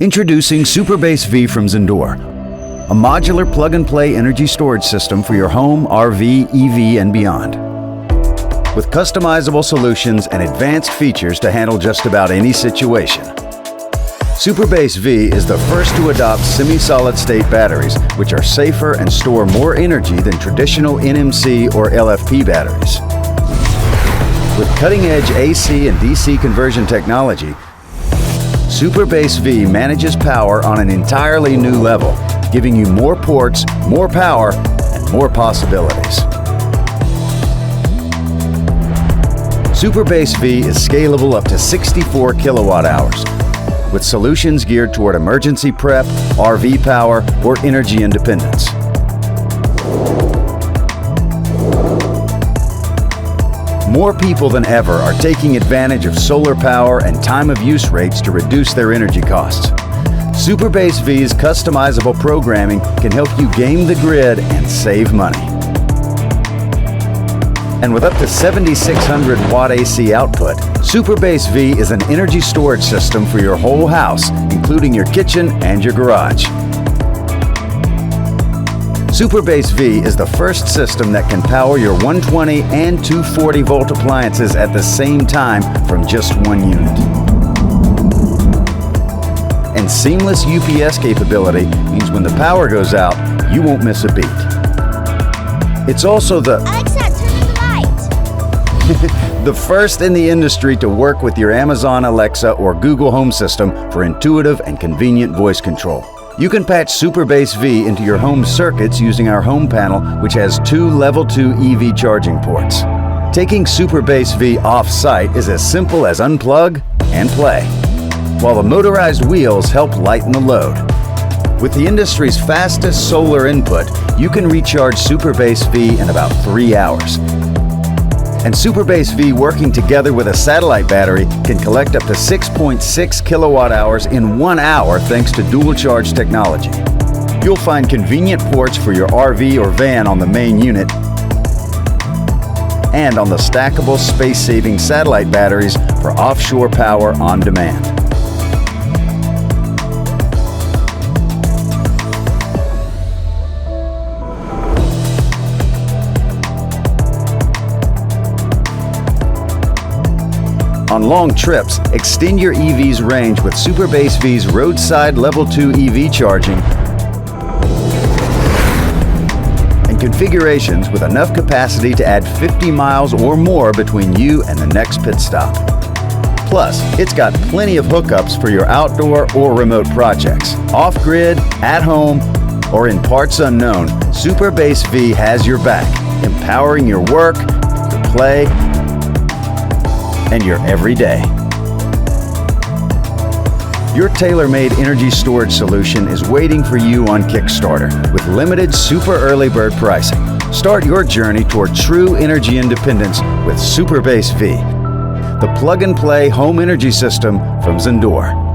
Introducing SuperBase V from Zendure, a modular plug-and-play energy storage system for your home, RV, EV, and beyond. With customizable solutions and advanced features to handle just about any situation. SuperBase V is the first to adopt semi-solid-state batteries, which are safer and store more energy than traditional NMC or LFP batteries. With cutting-edge AC and DC conversion technology, SuperBase V manages power on an entirely new level, giving you more ports, more power, and more possibilities. SuperBase V is scalable up to 64 kilowatt hours, with solutions geared toward emergency prep, RV power, or energy independence. More people than ever are taking advantage of solar power and time-of-use rates to reduce their energy costs. SuperBase V's customizable programming can help you game the grid and save money. And with up to 7,600 watt AC output, SuperBase V is an energy storage system for your whole house, including your kitchen and your garage. SuperBase V is the first system that can power your 120 and 240 volt appliances at the same time from just one unit. And seamless UPS capability means when the power goes out, you won't miss a beat. It's also the the first in the industry to work with your Amazon Alexa or Google Home system for intuitive and convenient voice control. You can patch SuperBase V into your home circuits using our home panel, which has 2 Level 2 EV charging ports. Taking SuperBase V off-site is as simple as unplug and play, while the motorized wheels help lighten the load. With the industry's fastest solar input, you can recharge SuperBase V in about 3 hours. And SuperBase V working together with a satellite battery can collect up to 6.6 kilowatt hours in 1 hour thanks to dual charge technology. You'll find convenient ports for your RV or van on the main unit and on the stackable space-saving satellite batteries for offshore power on demand. On long trips, extend your EV's range with SuperBase V's roadside Level 2 EV charging and configurations with enough capacity to add 50 miles or more between you and the next pit stop. Plus, it's got plenty of hookups for your outdoor or remote projects. Off-grid, at home, or in parts unknown, SuperBase V has your back, empowering your work, your play, and your everyday. Your tailor-made energy storage solution is waiting for you on Kickstarter with limited super early bird pricing. Start your journey toward true energy independence with SuperBase V, the plug-and-play home energy system from Zendure.